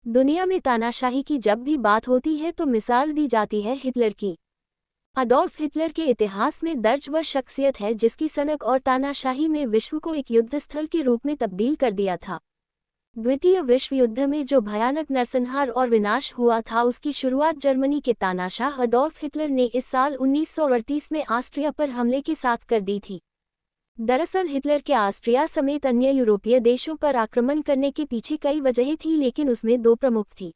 दुनिया में तानाशाही की जब भी बात होती है तो मिसाल दी जाती है हिटलर की। अडोल्फ हिटलर के इतिहास में दर्ज वह शख्सियत है जिसकी सनक और तानाशाही में विश्व को एक युद्धस्थल के रूप में तब्दील कर दिया था। द्वितीय विश्व युद्ध में जो भयानक नरसंहार और विनाश हुआ था उसकी शुरुआत जर्मनी के तानाशाह अडोल्फ हिटलर ने इस साल 1938 में ऑस्ट्रिया पर हमले के साथ कर दी थी। दरअसल हिटलर के ऑस्ट्रिया समेत अन्य यूरोपीय देशों पर आक्रमण करने के पीछे कई वजहें थीं, लेकिन उसमें दो प्रमुख थी।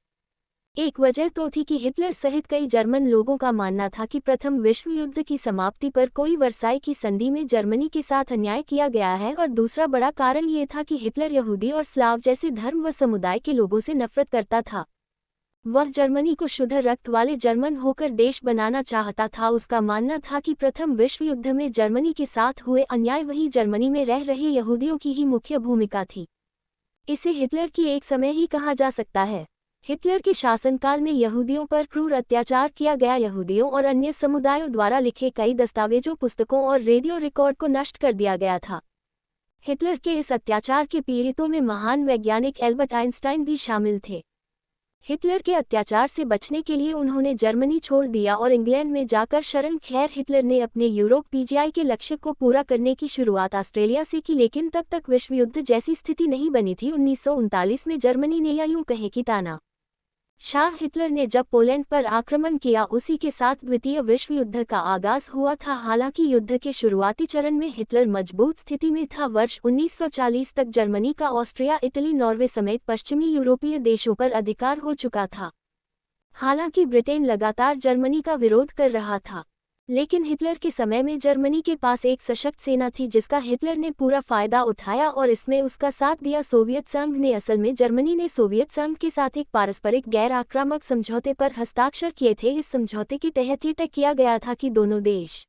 एक वजह तो थी कि हिटलर सहित कई जर्मन लोगों का मानना था कि प्रथम विश्व युद्ध की समाप्ति पर कोई वर्साई की संधि में जर्मनी के साथ अन्याय किया गया है, और दूसरा बड़ा कारण ये था कि हिटलर यहूदी और स्लाव जैसे धर्म व समुदाय के लोगों से नफरत करता था। वह जर्मनी को शुद्ध रक्त वाले जर्मन होकर देश बनाना चाहता था। उसका मानना था कि प्रथम विश्व युद्ध में जर्मनी के साथ हुए अन्याय वही जर्मनी में रह रहे यहूदियों की ही मुख्य भूमिका थी। इसे हिटलर की एक समय ही कहा जा सकता है। हिटलर के शासनकाल में यहूदियों पर क्रूर अत्याचार किया गया। यहूदियों और अन्य समुदायों द्वारा लिखे कई दस्तावेजों, पुस्तकों और रेडियो रिकॉर्ड को नष्ट कर दिया गया था। हिटलर के इस अत्याचार के पीड़ितों में महान वैज्ञानिक एल्बर्ट आइंस्टाइन भी शामिल थे। हिटलर के अत्याचार से बचने के लिए उन्होंने जर्मनी छोड़ दिया और इंग्लैंड में जाकर शरण। खैर, हिटलर ने अपने यूरोप पीजीआई के लक्ष्य को पूरा करने की शुरुआत ऑस्ट्रेलिया से की, लेकिन तब तक विश्व युद्ध जैसी स्थिति नहीं बनी थी। 1939 में जर्मनी ने या यूं कहे कि ताना शाह हिटलर ने जब पोलैंड पर आक्रमण किया, उसी के साथ द्वितीय विश्व युद्ध का आगाज हुआ था। हालांकि युद्ध के शुरुआती चरण में हिटलर मजबूत स्थिति में था। वर्ष 1940 तक जर्मनी का ऑस्ट्रिया, इटली, नॉर्वे समेत पश्चिमी यूरोपीय देशों पर अधिकार हो चुका था। हालांकि ब्रिटेन लगातार जर्मनी का विरोध कर रहा था, लेकिन हिटलर के समय में जर्मनी के पास एक सशक्त सेना थी जिसका हिटलर ने पूरा फायदा उठाया और इसमें उसका साथ दिया सोवियत संघ ने। असल में जर्मनी ने सोवियत संघ के साथ एक पारस्परिक गैर आक्रामक समझौते पर हस्ताक्षर किए थे। इस समझौते के तहत ये तय किया गया था कि दोनों देश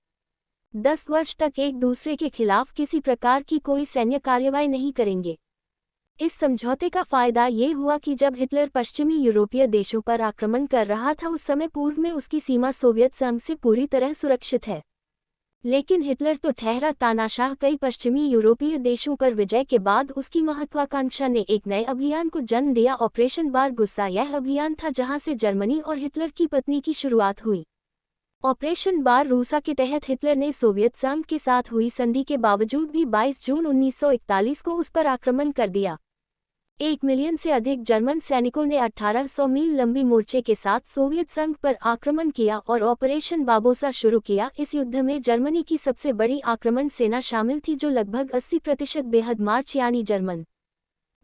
10 वर्ष तक एक दूसरे के खिलाफ किसी प्रकार की कोई सैन्य कार्रवाई नहीं करेंगे। इस समझौते का फायदा ये हुआ कि जब हिटलर पश्चिमी यूरोपीय देशों पर आक्रमण कर रहा था, उस समय पूर्व में उसकी सीमा सोवियत संघ से पूरी तरह सुरक्षित है। लेकिन हिटलर तो ठहरा तानाशाह। कई पश्चिमी यूरोपीय देशों पर विजय के बाद उसकी महत्वाकांक्षा ने एक नए अभियान को जन्म दिया, ऑपरेशन बार गुस्सा। यह अभियान था जहां से जर्मनी और हिटलर की पत्नी की शुरुआत हुई। ऑपरेशन बार रूसा के तहत हिटलर ने सोवियत संघ के साथ हुई संधि के बावजूद भी 22 जून 1941 को उस पर आक्रमण कर दिया। 1 मिलियन से अधिक जर्मन सैनिकों ने 1800 मील लंबी मोर्चे के साथ सोवियत संघ पर आक्रमण किया और ऑपरेशन बाबोसा शुरू किया। इस युद्ध में जर्मनी की सबसे बड़ी आक्रमण सेना शामिल थी, जो लगभग 80% बेहद मार्च यानी जर्मन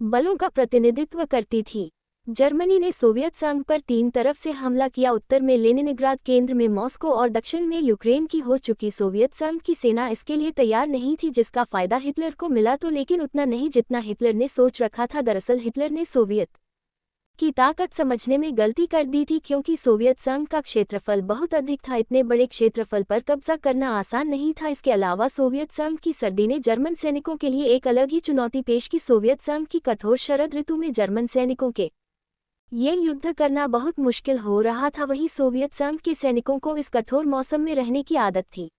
बलों का प्रतिनिधित्व करती थी। जर्मनी ने सोवियत संघ पर 3 तरफ से हमला किया। उत्तर में लेनिनग्राद, केंद्र में मॉस्को और दक्षिण में यूक्रेन की हो चुकी सोवियत संघ की सेना इसके लिए तैयार नहीं थी, जिसका फायदा हिटलर को मिला तो, लेकिन उतना नहीं जितना हिटलर ने सोच रखा था। दरअसल हिटलर ने सोवियत की ताकत समझने में गलती कर दी थी, क्योंकि सोवियत संघ का क्षेत्रफल बहुत अधिक था। इतने बड़े क्षेत्रफल पर कब्जा करना आसान नहीं था। इसके अलावा सोवियत संघ की सर्दी ने जर्मन सैनिकों के लिए एक अलग ही चुनौती पेश की। सोवियत संघ की कठोर शरद ऋतु में जर्मन सैनिकों के ये युद्ध करना बहुत मुश्किल हो रहा था। वहीं सोवियत संघ के सैनिकों को इस कठोर मौसम में रहने की आदत थी,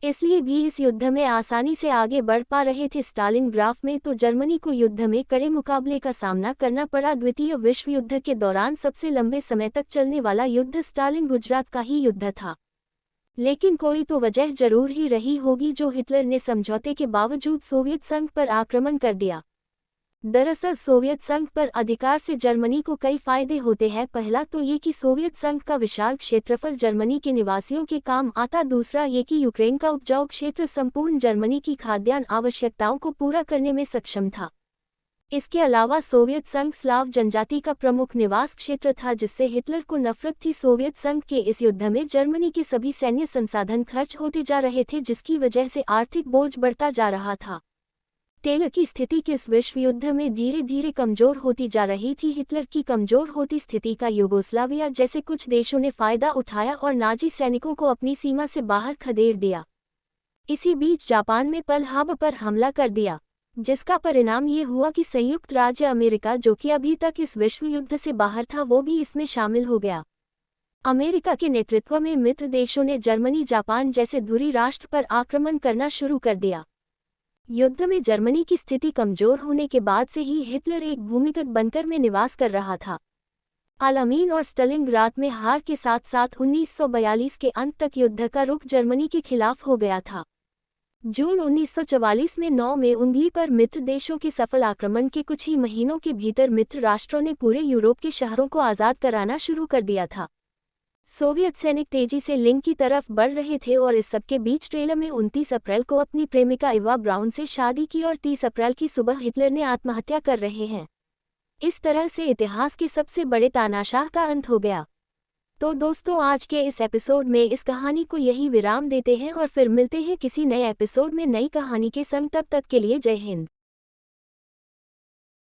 इसलिए भी इस युद्ध में आसानी से आगे बढ़ पा रहे थे। स्टालिनग्राड में तो जर्मनी को युद्ध में कड़े मुकाबले का सामना करना पड़ा। द्वितीय विश्व युद्ध के दौरान सबसे लंबे समय तक चलने वाला युद्ध स्टालिनग्राड का ही युद्ध था, लेकिन कोई तो वजह जरूर ही रही होगी जो हिटलर ने समझौते के बावजूद सोवियत संघ पर आक्रमण कर दिया। दरअसल सोवियत संघ पर अधिकार से जर्मनी को कई फायदे होते हैं। पहला तो ये कि सोवियत संघ का विशाल क्षेत्रफल जर्मनी के निवासियों के काम आता। दूसरा ये कि यूक्रेन का उपजाऊ क्षेत्र संपूर्ण जर्मनी की खाद्यान्न आवश्यकताओं को पूरा करने में सक्षम था। इसके अलावा सोवियत संघ स्लाव जनजाति का प्रमुख निवास क्षेत्र था, जिससे हिटलर को नफरत थी। सोवियत संघ के इस युद्ध में जर्मनी के सभी सैन्य संसाधन खर्च होते जा रहे थे, जिसकी वजह से आर्थिक बोझ बढ़ता जा रहा था। टेलर की स्थिति किस विश्व युद्ध में धीरे धीरे कमजोर होती जा रही थी। हिटलर की कमजोर होती स्थिति का यूगोस्लाविया जैसे कुछ देशों ने फायदा उठाया और नाजी सैनिकों को अपनी सीमा से बाहर खदेड़ दिया। इसी बीच जापान में पर्ल हार्बर पर हमला कर दिया, जिसका परिणाम ये हुआ कि संयुक्त राज्य अमेरिका, जो कि अभी तक इस विश्व युद्ध से बाहर था, वो भी इसमें शामिल हो गया। अमेरिका के नेतृत्व में मित्र देशों ने जर्मनी, जापान जैसे धुरी राष्ट्र पर आक्रमण करना शुरू कर दिया। युद्ध में जर्मनी की स्थिति कमजोर होने के बाद से ही हिटलर एक भूमिगत बंकर में निवास कर रहा था। अलामीन और स्टालिनग्राद में हार के साथ साथ 1942 के अंत तक युद्ध का रुख जर्मनी के खिलाफ हो गया था। जून 1944 में 9 में उंगली पर मित्र देशों के सफल आक्रमण के कुछ ही महीनों के भीतर मित्र राष्ट्रों ने पूरे यूरोप के शहरों को आज़ाद कराना शुरू कर दिया था। सोवियत सैनिक तेजी से लिंग की तरफ बढ़ रहे थे और इस सबके बीच ट्रेलर में 29 अप्रैल को अपनी प्रेमिका इवा ब्राउन से शादी की और 30 अप्रैल की सुबह हिटलर ने आत्महत्या कर रहे हैं। इस तरह से इतिहास के सबसे बड़े तानाशाह का अंत हो गया। तो दोस्तों, आज के इस एपिसोड में इस कहानी को यही विराम देते हैं और फिर मिलते हैं किसी नए एपिसोड में नई कहानी के संग। तब तक के लिए जय हिंद।